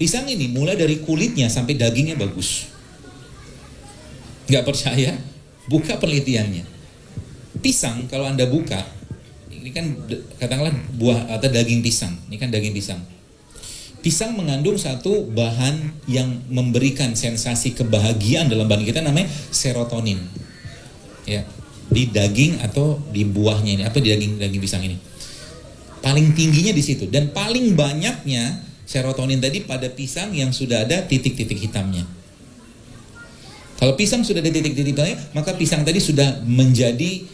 Pisang ini mulai dari kulitnya sampai dagingnya bagus. Nggak percaya? Buka penelitiannya. Pisang kalau Anda buka, ini kan katakanlah buah atau daging pisang. Ini kan daging pisang. Pisang mengandung satu bahan yang memberikan sensasi kebahagiaan dalam badan kita, namanya serotonin. Ya, di daging atau di buahnya ini, apa di daging pisang ini. Paling tingginya di situ dan paling banyaknya serotonin tadi pada pisang yang sudah ada titik-titik hitamnya. Kalau pisang sudah ada titik-titik hitamnya, maka pisang tadi sudah menjadi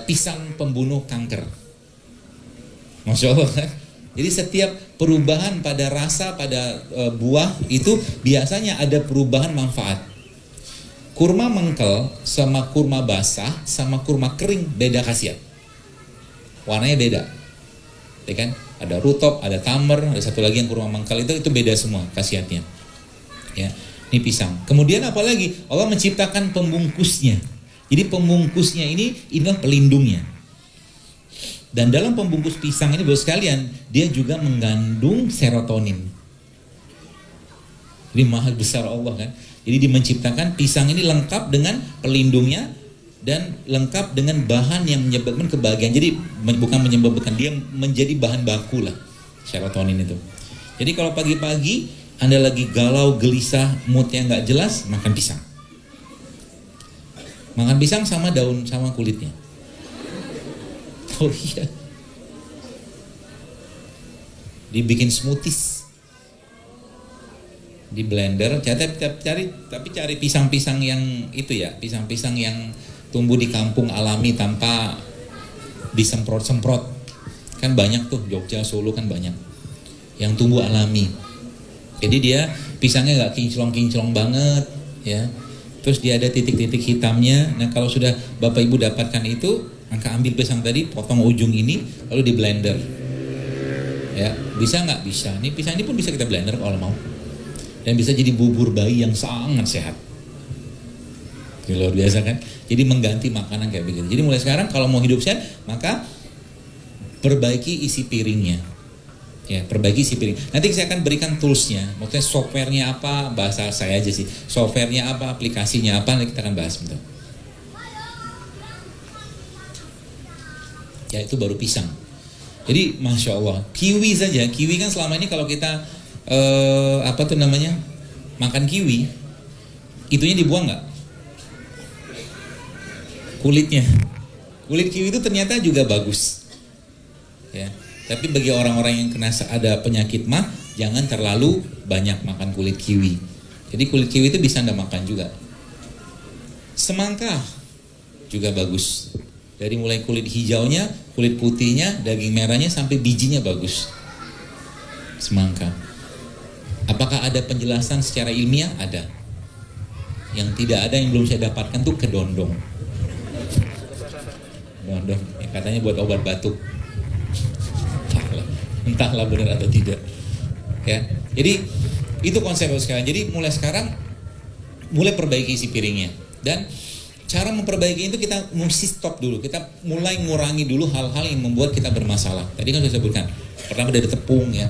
pisang pembunuh kanker. Masya Allah kan? Jadi setiap perubahan pada rasa pada buah itu biasanya ada perubahan manfaat. Kurma mengkel sama kurma basah sama kurma kering beda khasiat. Warnanya beda. Ya kan? Ada rutop, ada tamer, ada satu lagi yang kurma mengkel itu beda semua khasiatnya. Ya, ini pisang. Kemudian apalagi? Allah menciptakan pembungkusnya. Jadi pembungkusnya inilah pelindungnya. Dan dalam pembungkus pisang ini Bapak sekalian, dia juga mengandung serotonin. Ini mahal besar Allah kan. Jadi dia menciptakan pisang ini lengkap dengan pelindungnya dan lengkap dengan bahan yang menyebabkan kebahagiaan. Jadi bukan menyebabkan, dia menjadi bahan baku lah serotonin itu. Jadi kalau pagi-pagi Anda lagi galau, gelisah, moodnya nggak jelas, makan pisang. Makan pisang sama daun sama kulitnya. Oh iya, dibikin smoothies, di blender. Cari pisang-pisang yang itu ya, pisang-pisang yang tumbuh di kampung alami tanpa disemprot-semprot. Kan banyak tuh, Jogja, Solo kan banyak yang tumbuh alami. Jadi dia pisangnya nggak kinclong-kinclong banget, ya. Terus dia ada titik-titik hitamnya. Nah kalau sudah Bapak Ibu dapatkan itu, maka ambil pisang tadi, potong ujung ini, lalu di blender. Ya, bisa nggak? Bisa. Ini pisang ini pun bisa kita blender kalau mau. Dan bisa jadi bubur bayi yang sangat sehat. Luar biasa kan? Jadi mengganti makanan kayak begitu. Jadi mulai sekarang kalau mau hidup sehat, maka perbaiki isi piringnya. Ya, perbaiki isi piring. Nanti saya akan berikan toolsnya. Maksudnya softwarenya apa? Bahasa saya aja sih. Softwarenya apa? Aplikasinya apa? Nanti kita akan bahas bentar. Ya itu baru pisang. Jadi Masya Allah, kiwi saja. Kiwi kan selama ini kalau kita makan kiwi, itunya dibuang nggak? Kulitnya. Kulit kiwi itu ternyata juga bagus. Ya. Tapi bagi orang-orang yang ada penyakit mah, jangan terlalu banyak makan kulit kiwi. Jadi kulit kiwi itu bisa Anda makan juga. Semangka juga bagus. Dari mulai kulit hijaunya, kulit putihnya, daging merahnya sampai bijinya bagus. Semangka. Apakah ada penjelasan secara ilmiah? Ada. Yang tidak ada, yang belum saya dapatkan tuh kedondong. Kedondong, ya, katanya buat obat batuk. Entahlah benar atau tidak. Ya. Jadi itu konsep sekarang. Jadi mulai sekarang mulai perbaiki isi piringnya. Dan cara memperbaiki itu kita mesti stop dulu. Kita mulai ngurangi dulu hal-hal yang membuat kita bermasalah. Tadi kan saya sebutkan. Pertama dari tepung ya.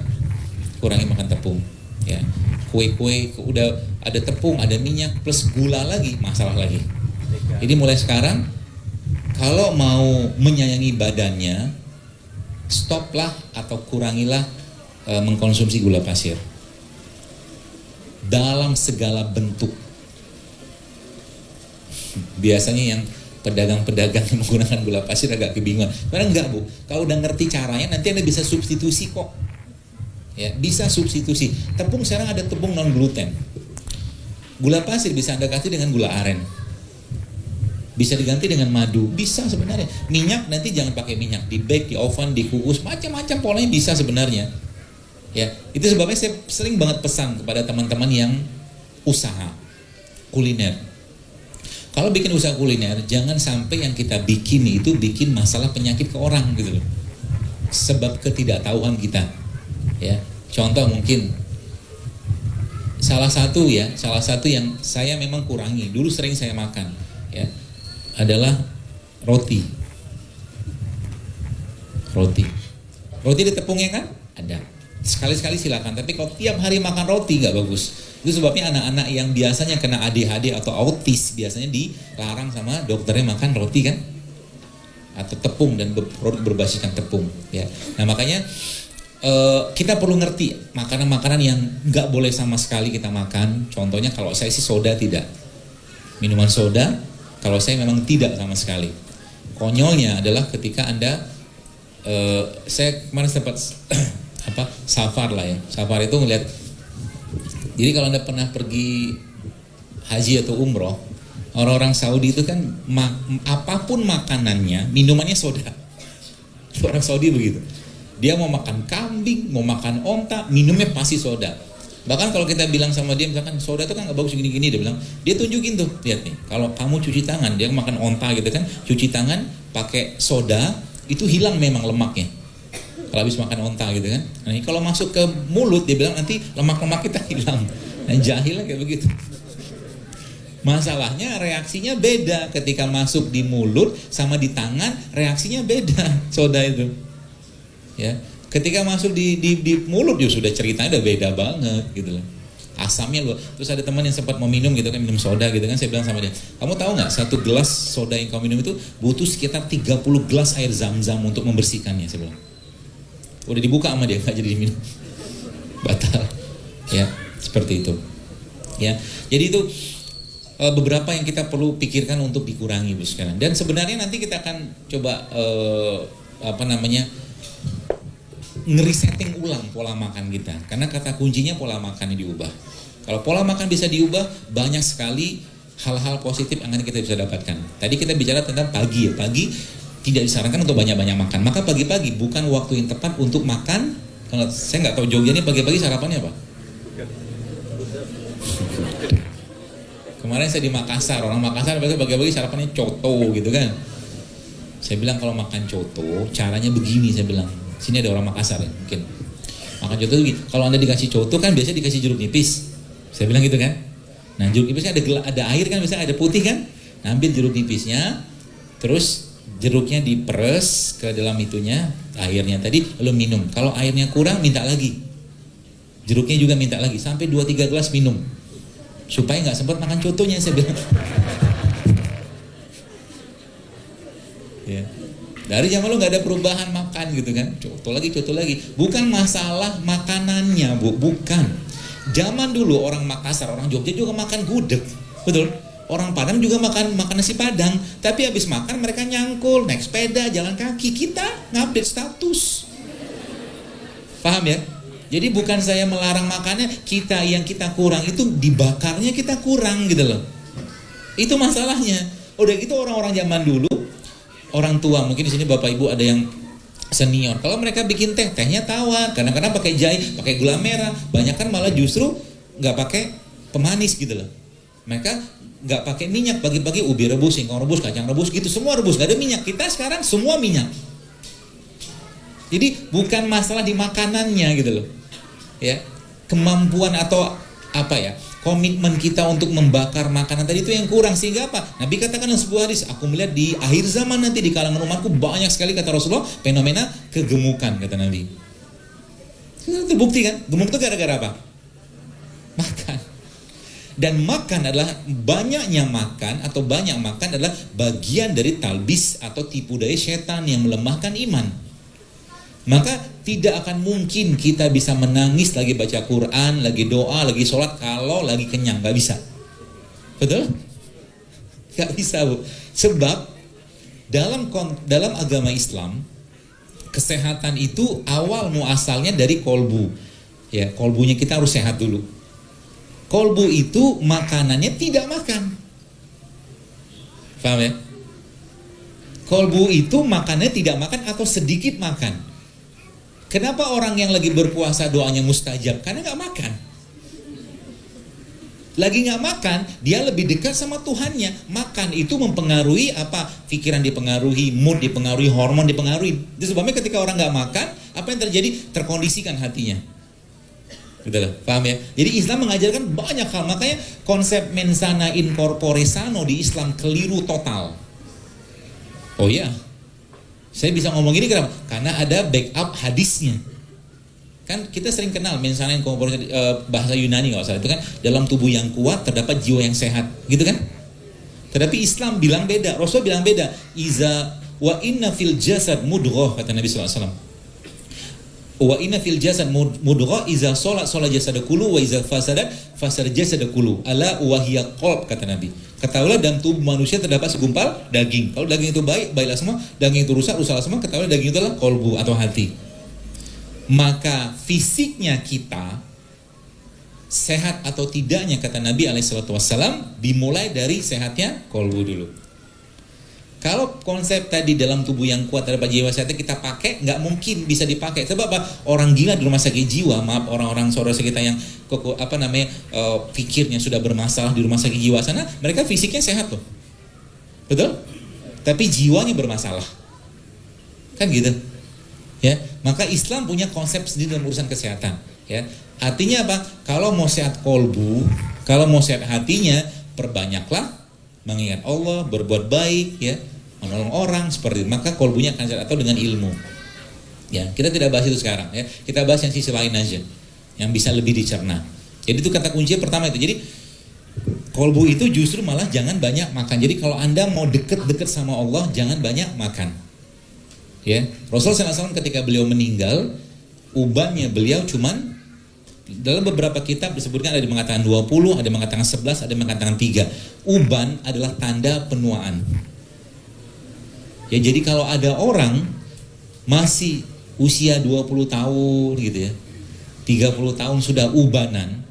Kurangi makan tepung. Ya. Kue-kue udah ada tepung, ada minyak plus gula lagi, masalah lagi. Jadi mulai sekarang kalau mau menyayangi badannya, stoplah atau kurangilah mengkonsumsi gula pasir dalam segala bentuk. Biasanya yang pedagang-pedagang yang menggunakan gula pasir agak kebingungan. Karena enggak Bu, kalau udah ngerti caranya nanti Anda bisa substitusi kok. Ya, bisa substitusi. Tepung sekarang ada tepung non gluten. Gula pasir bisa Anda kasih dengan gula aren. Bisa diganti dengan madu, bisa sebenarnya. Minyak nanti jangan pakai minyak, di bake, di oven, dikukus, macam-macam polanya bisa sebenarnya. Ya, itu sebabnya saya sering banget pesan kepada teman-teman yang usaha kuliner. Kalau bikin usaha kuliner, jangan sampai yang kita bikin itu bikin masalah penyakit ke orang gitu loh. Sebab ketidaktahuan kita. Ya, contoh mungkin salah satu yang saya memang kurangi. Dulu sering saya makan, ya, adalah roti. Roti ada tepungnya kan? Ada. sekali-sekali silakan. Tapi kalau tiap hari makan roti nggak bagus. Itu sebabnya anak-anak yang biasanya kena ADHD atau autis biasanya dilarang sama dokternya makan roti kan, atau tepung dan produk berbasiskan tepung. Ya. Nah makanya kita perlu ngerti makanan-makanan yang nggak boleh sama sekali kita makan. Contohnya kalau saya sih soda tidak, minuman soda kalau saya memang tidak sama sekali. Konyolnya adalah ketika Anda, saya kemarin sempat safar lah ya. Safar itu ngeliat, jadi kalau Anda pernah pergi haji atau umroh, orang-orang Saudi itu kan apapun makanannya, minumannya soda. Orang Saudi begitu. Dia mau makan kambing, mau makan onta, minumnya pasti soda. Bahkan kalau kita bilang sama dia misalkan soda itu kan nggak bagus gini-gini, dia tunjukin tuh, lihat nih, kalau kamu cuci tangan, dia makan onta gitu kan, cuci tangan pakai soda itu hilang memang lemaknya. Kalau habis makan onta gitu kan, nah kalau masuk ke mulut dia bilang nanti lemak-lemak kita hilang. Nah jahilnya kayak begitu. Masalahnya reaksinya beda ketika masuk di mulut sama di tangan, reaksinya beda soda itu. Ya. Ketika masuk di mulut ya sudah ceritanya udah beda banget gitu loh. Asamnya loh. Terus ada teman yang sempat mau minum gitu kan, minum soda gitu kan, saya bilang sama dia, kamu tahu nggak satu gelas soda yang kamu minum itu butuh sekitar 30 gelas air zam-zam untuk membersihkannya, saya bilang. Udah dibuka sama dia, nggak jadi diminum, batal. Ya, seperti itu. Ya, jadi itu beberapa yang kita perlu pikirkan untuk dikurangi sekarang. Dan sebenarnya nanti kita akan coba ngerisetting ulang pola makan kita, karena kata kuncinya pola makan diubah. Kalau pola makan bisa diubah, banyak sekali hal-hal positif yang akan kita bisa dapatkan. Tadi kita bicara tentang pagi ya, pagi tidak disarankan untuk banyak-banyak makan. Maka pagi-pagi bukan waktu yang tepat untuk makan. Kalau saya nggak tahu Jogja ini pagi-pagi sarapannya apa? Kemarin saya di Makassar, orang Makassar pagi-pagi sarapannya coto gitu kan. Saya bilang kalau makan coto caranya begini, saya bilang. Sini ada orang Makassar ya, mungkin makan coto itu, kalau Anda dikasih coto kan biasanya dikasih jeruk nipis, saya bilang gitu kan. Nah jeruk nipisnya ada air kan, biasanya ada putih kan. Nah, ambil jeruk nipisnya, terus jeruknya diperes ke dalam itunya, airnya tadi, lalu minum. Kalau airnya kurang minta lagi, jeruknya juga minta lagi, sampai 2-3 gelas minum, supaya nggak sempat makan cotonya, saya bilang. Ya. Dari zaman lu nggak ada perubahan makan gitu kan, coto lagi. Bukan masalah makanannya, bukan. Zaman dulu orang Makassar, orang Jogja juga makan gudeg, betul. Orang Padang juga makan nasi Padang, tapi habis makan mereka nyangkul, naik sepeda, jalan kaki. Kita ngupdate status, paham ya? Jadi bukan saya melarang makannya, kita yang kita kurang itu dibakarnya kita kurang gitu loh. Itu masalahnya. Udah gitu orang-orang zaman dulu, orang tua, mungkin di sini bapak ibu ada yang senior, kalau mereka bikin tehnya tawar, kadang-kadang pakai jahe, pakai gula merah, banyak kan malah justru nggak pakai pemanis gitu loh. Mereka nggak pakai minyak, pagi-pagi ubi rebus, singkong rebus, kacang rebus gitu, semua rebus, nggak ada minyak. Kita sekarang semua minyak. Jadi bukan masalah di makanannya gitu loh, ya, kemampuan atau apa ya, komitmen kita untuk membakar makanan tadi itu yang kurang, sehingga apa? Nabi katakan dalam sebuah hadis, aku melihat di akhir zaman nanti di kalangan umatku banyak sekali, kata Rasulullah, fenomena kegemukan, kata Nabi. Itu terbukti kan? Gemuk itu gara-gara apa? Makan. Dan makan adalah, banyaknya makan atau banyak makan adalah bagian dari talbis atau tipu daya setan yang melemahkan iman. Maka tidak akan mungkin kita bisa menangis lagi baca Quran, lagi doa, lagi sholat kalau lagi kenyang, gak bisa. Betul? Gak bisa, Bu. Sebab dalam agama Islam, kesehatan itu awal muasalnya dari kolbu. Ya, kolbunya kita harus sehat dulu. Kolbu itu makanannya tidak makan. Paham ya? Kolbu itu makannya tidak makan atau sedikit makan. Kenapa orang yang lagi berpuasa doanya mustajab? Karena nggak makan. Lagi nggak makan, dia lebih dekat sama Tuhannya. Makan itu mempengaruhi apa? Pikiran dipengaruhi, mood dipengaruhi, hormon dipengaruhi. Itu sebabnya ketika orang nggak makan, apa yang terjadi? Terkondisikan hatinya. Betul, paham ya? Jadi Islam mengajarkan banyak hal. Makanya konsep mensana in corpore sano di Islam keliru total. Oh iya, saya bisa ngomong ini kenapa? Karena ada backup hadisnya. Kan kita sering kenal misalnya bahasa Yunani nggak salah itu kan, dalam tubuh yang kuat terdapat jiwa yang sehat, gitu kan? Tetapi Islam bilang beda, Rasul bilang beda. Iza wa inna fil jasad mudghah, kata Nabi SAW. Wa inna fil jasad mudghah iza sholat jasad kullu wa iza fasad jasad kullu. Ala wa hiya qalb, kata Nabi. Ketahuilah dalam tubuh manusia terdapat segumpal daging. Kalau daging itu baik, baiklah semua. Daging itu rusak, rusaklah semua. Ketahuilah daging itu adalah kolbu atau hati. Maka fisiknya kita sehat atau tidaknya, kata Nabi SAW, dimulai dari sehatnya kolbu dulu. Kalau konsep tadi dalam tubuh yang kuat terdapat jiwa sehatnya kita pakai, nggak mungkin bisa dipakai. Sebab apa? Orang gila di rumah sakit jiwa, maaf, orang-orang saudara kita yang pikirnya sudah bermasalah di rumah sakit jiwa sana, mereka fisiknya sehat loh, betul? Tapi jiwanya bermasalah, kan gitu. Ya, maka Islam punya konsep sendiri dalam urusan kesehatan. Ya, artinya apa? Kalau mau sehat kolbu, kalau mau sehat hatinya, perbanyaklah mengingat Allah, berbuat baik, ya, menolong orang seperti itu. Maka kolbunya akan sehat, atau dengan ilmu. Ya, kita tidak bahas itu sekarang. Ya, kita bahas yang sisi lain aja, yang bisa lebih dicerna. Jadi itu kata kunci pertama itu. Jadi kolbu itu justru malah jangan banyak makan. Jadi kalau Anda mau deket-deket sama Allah, jangan banyak makan. Ya, Rasulullah SAW ketika beliau meninggal, ubannya beliau cuman, dalam beberapa kitab disebutkan ada yang mengatakan 20, ada yang mengatakan 11, ada yang mengatakan 3. Uban adalah tanda penuaan. Ya, jadi kalau ada orang masih usia 20 tahun gitu ya, 30 tahun sudah ubanan,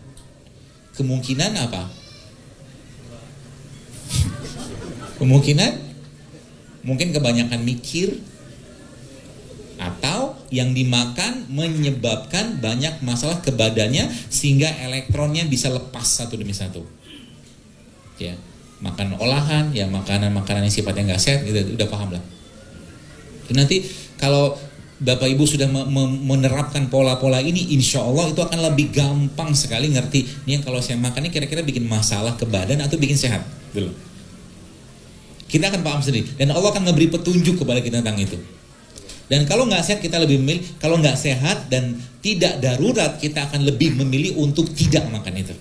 kemungkinan apa? Kemungkinan mungkin kebanyakan mikir, atau yang dimakan menyebabkan banyak masalah ke badannya sehingga elektronnya bisa lepas satu demi satu. Ya, makan olahan, ya makanan-makanan yang sifatnya nggak sehat, gitu, udah paham lah. Nanti kalau Bapak Ibu sudah menerapkan pola-pola ini, insya Allah itu akan lebih gampang sekali ngerti. Ini kalau saya makan ini kira-kira bikin masalah ke badan atau bikin sehat, dulu. Kita akan paham sendiri, dan Allah akan memberi petunjuk kepada kita tentang itu. Dan kalau nggak sehat kita lebih memilih, kalau nggak sehat dan tidak darurat kita akan lebih memilih untuk tidak makan itu.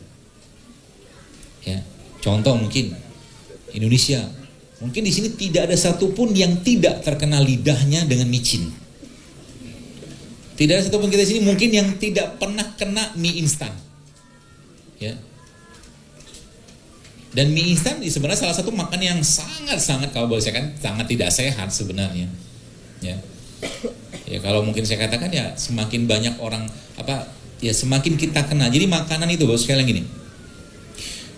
Ya, contoh mungkin Indonesia, mungkin di sini tidak ada satupun yang tidak terkena lidahnya dengan micin. Tidak ada satupun kita di sini mungkin yang tidak pernah kena mie instan. Ya. Dan mie instan sebenarnya salah satu makan yang sangat-sangat, kalau boleh saya kan, sangat tidak sehat sebenarnya. Ya. Ya, kalau mungkin saya katakan ya semakin banyak orang ya semakin kita kena. Jadi makanan itu Bos sekalian gini.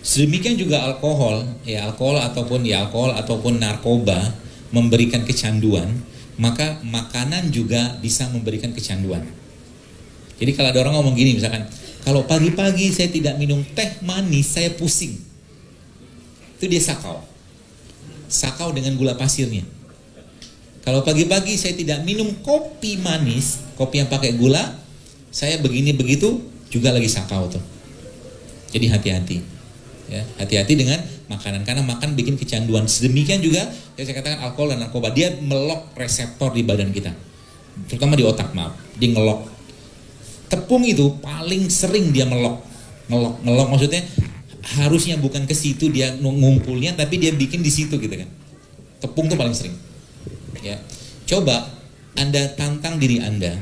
Sedemikian juga alkohol ataupun narkoba memberikan kecanduan, maka makanan juga bisa memberikan kecanduan. Jadi kalau ada orang ngomong gini misalkan, kalau pagi-pagi saya tidak minum teh manis saya pusing. Itu dia sakau. Sakau dengan gula pasirnya. Kalau pagi-pagi saya tidak minum kopi manis, kopi yang pakai gula, saya begini begitu juga lagi sakau tuh. Jadi hati-hati, ya, hati-hati dengan makanan karena makan bikin kecanduan. Sedemikian juga yang saya katakan alkohol dan narkoba, dia melok reseptor di badan kita, terutama di otak, maaf, dia ngelok. Tepung itu paling sering dia melok maksudnya harusnya bukan ke situ dia ngumpulnya, tapi dia bikin di situ gitu kan. Tepung tuh paling sering. Ya, coba Anda tantang diri Anda,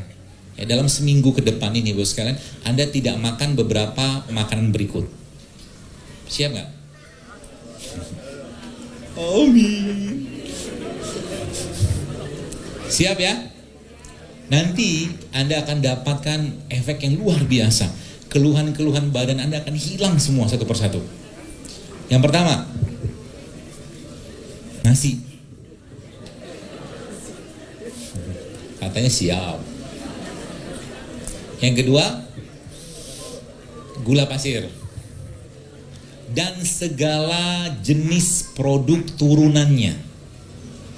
ya, dalam seminggu ke depan ini Bos sekalian, Anda tidak makan beberapa makanan berikut. Siap nggak? Amin. Siap ya? Nanti Anda akan dapatkan efek yang luar biasa. Keluhan-keluhan badan Anda akan hilang semua satu persatu. Yang pertama, nasi. Katanya siap. Yang kedua, gula pasir dan segala jenis produk turunannya.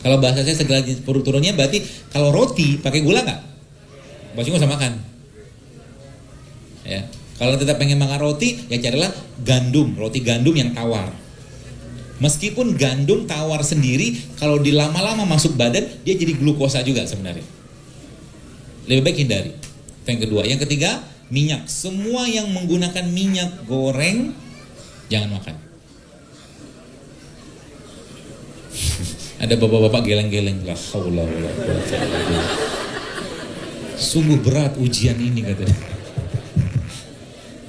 Kalau bahasa saya segala jenis produk turunannya berarti kalau roti pakai gula nggak? Bos nggak usah makan. Ya, kalau tetap pengen makan roti, ya carilah roti gandum yang tawar. Meskipun gandum tawar sendiri, kalau dilama-lama masuk badan, dia jadi glukosa juga sebenarnya. Lebih baik hindari. Itu yang kedua. Yang ketiga, minyak. Semua yang menggunakan minyak goreng jangan makan. Ada bapak-bapak geleng-geleng, la haula wala quwwata illa billah. Sungguh berat ujian ini katanya.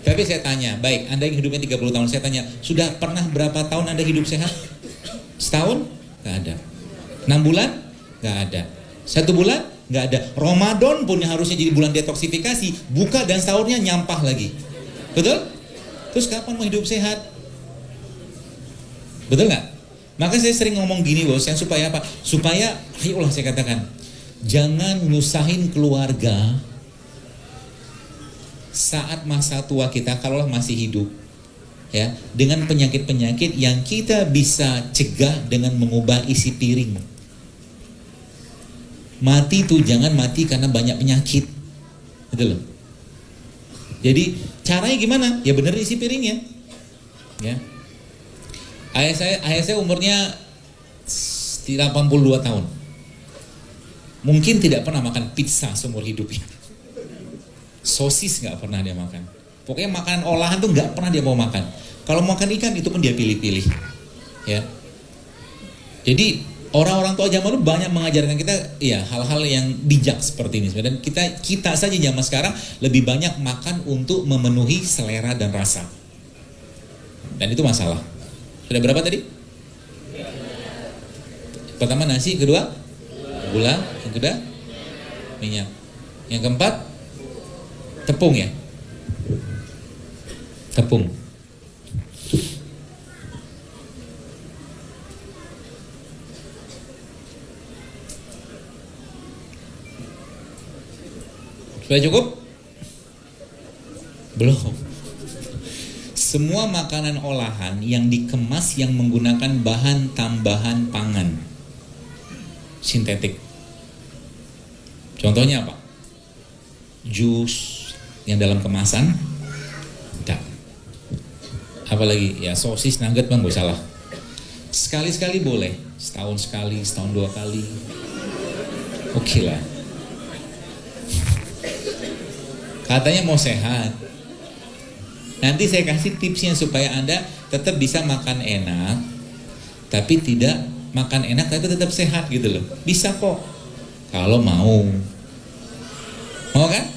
Tapi saya tanya, baik, Anda yang hidupnya 30 tahun, saya tanya, sudah pernah berapa tahun Anda hidup sehat? Setahun? Gak ada. 6 bulan? Gak ada. 1 bulan? Gak ada. Ramadan pun yang harusnya jadi bulan detoksifikasi, buka dan sahurnya nyampah lagi. Betul? Terus kapan mau hidup sehat? Betul gak? Maka saya sering ngomong gini bos, supaya apa? Supaya, ayolah saya katakan, jangan nyusahin keluarga saat masa tua kita, kalau masih hidup, ya, dengan penyakit-penyakit yang kita bisa cegah dengan mengubah isi piring. Mati tuh jangan mati karena banyak penyakit, gitu loh. Jadi caranya gimana? Ya bener isi piringnya, ya. Ayah saya umurnya 82 tahun. Mungkin tidak pernah makan pizza seumur hidupnya. Sosis nggak pernah dia makan. Pokoknya makanan olahan tuh nggak pernah dia mau makan. Kalau makan ikan itu pun dia pilih-pilih. Ya. Jadi orang-orang tua zaman dulu banyak mengajarkan kita ya hal-hal yang bijak seperti ini. Dan kita saja zaman sekarang lebih banyak makan untuk memenuhi selera dan rasa. Dan itu masalah. Sudah berapa tadi? Pertama nasi, kedua gula, yang kedua minyak, yang keempat tepung ya, tepung. Sudah cukup? Belum. Semua makanan olahan yang dikemas yang menggunakan bahan tambahan pangan sintetik. Contohnya apa? Jus yang dalam kemasan, tidak. Apalagi ya sosis, nugget bang, gak salah. Sekali-sekali boleh, setahun sekali, setahun 2 kali, oke lah. Katanya mau sehat. Nanti saya kasih tipsnya supaya Anda tetap bisa makan enak, tapi tidak makan enak tapi tetap sehat gitu loh. Bisa kok, kalau mau. Mau kan?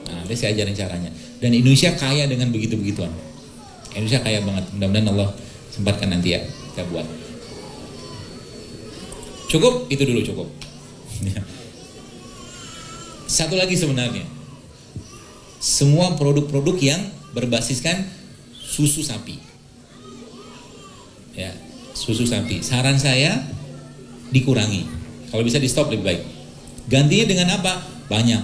Nah, nanti saya ajarin caranya. Dan Indonesia kaya dengan begitu-begituan. Indonesia kaya banget. Mudah-mudahan Allah sempatkan nanti ya kita buat. Cukup? Itu dulu cukup. Satu lagi sebenarnya. Semua produk-produk yang berbasiskan susu sapi, ya, susu sapi. Saran saya dikurangi. Kalau bisa di stop lebih baik. Gantinya dengan apa? Banyak.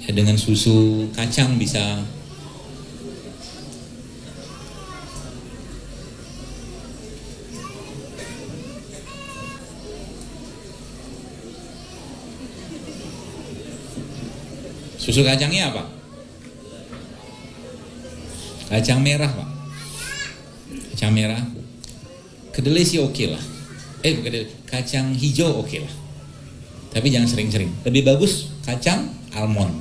Ya, dengan susu kacang bisa. Susu kacangnya apa? Kacang merah pak, kacang merah, kedelai sih oke lah, bukan kacang hijau oke lah, tapi jangan sering-sering. Lebih bagus kacang almond,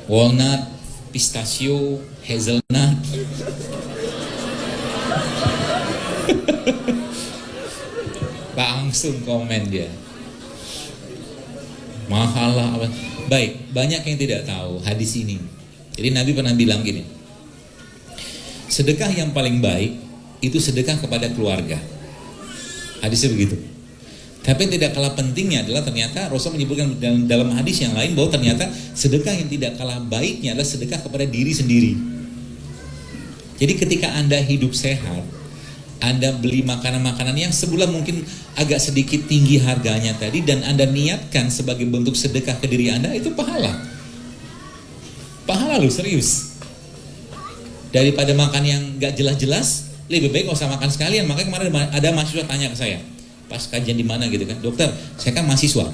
walnut, pistachio, hazelnut. Langsung komen dia, mahal lah apa. Baik, banyak yang tidak tahu hadis ini. Jadi Nabi pernah bilang gini, sedekah yang paling baik itu sedekah kepada keluarga. Hadisnya begitu. Tapi yang tidak kalah pentingnya adalah ternyata Rasul menyebutkan dalam hadis yang lain bahwa ternyata sedekah yang tidak kalah baiknya adalah sedekah kepada diri sendiri. Jadi ketika Anda hidup sehat, Anda beli makanan-makanan yang sebulan mungkin agak sedikit tinggi harganya tadi, dan Anda niatkan sebagai bentuk sedekah ke diri Anda, itu pahala. Pahala loh, serius. Daripada makan yang gak jelas-jelas, lebih baik gak usah makan sekalian. Makanya kemarin ada mahasiswa tanya ke saya, pas kajian di mana gitu kan, dokter, saya kan mahasiswa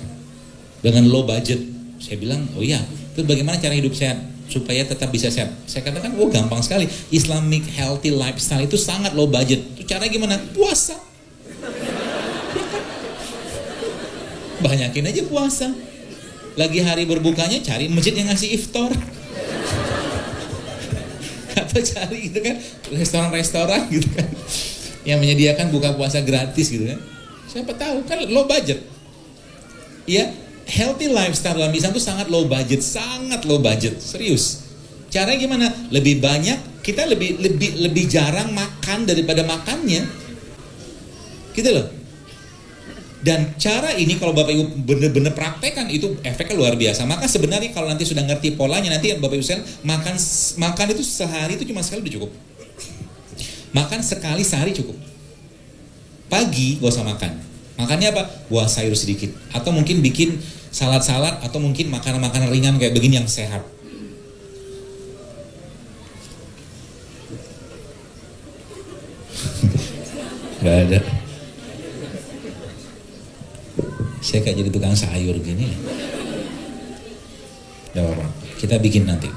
dengan low budget. Saya bilang, oh iya, terus bagaimana cara hidup sehat supaya tetap bisa sehat? Saya katakan, oh gampang sekali. Islamic healthy lifestyle itu sangat low budget. Itu caranya gimana? Puasa. Banyakin aja puasa. Lagi hari berbukanya cari masjid yang ngasih iftar. Atau cari gitu kan restoran-restoran gitu kan yang menyediakan buka puasa gratis gitu kan. Siapa tahu kan low budget. Ya, healthy lifestyle dalam Islam itu sangat low budget, serius. Caranya gimana? Lebih banyak, kita lebih jarang makan daripada makannya. Gitu loh. Dan cara ini kalau Bapak Ibu benar-benar praktekkan itu efeknya luar biasa. Maka sebenarnya kalau nanti sudah ngerti polanya, nanti Bapak Ibu sekalian makan itu sehari itu cuma sekali udah cukup. Makan sekali sehari cukup. Pagi gak usah makan. Makannya apa? Buah sayur sedikit. Atau mungkin bikin salad-salad, atau mungkin makanan-makanan ringan kayak begini yang sehat. Gak ada. Saya kayak jadi tukang sayur gini. Gak apa-apa. Kita bikin nanti.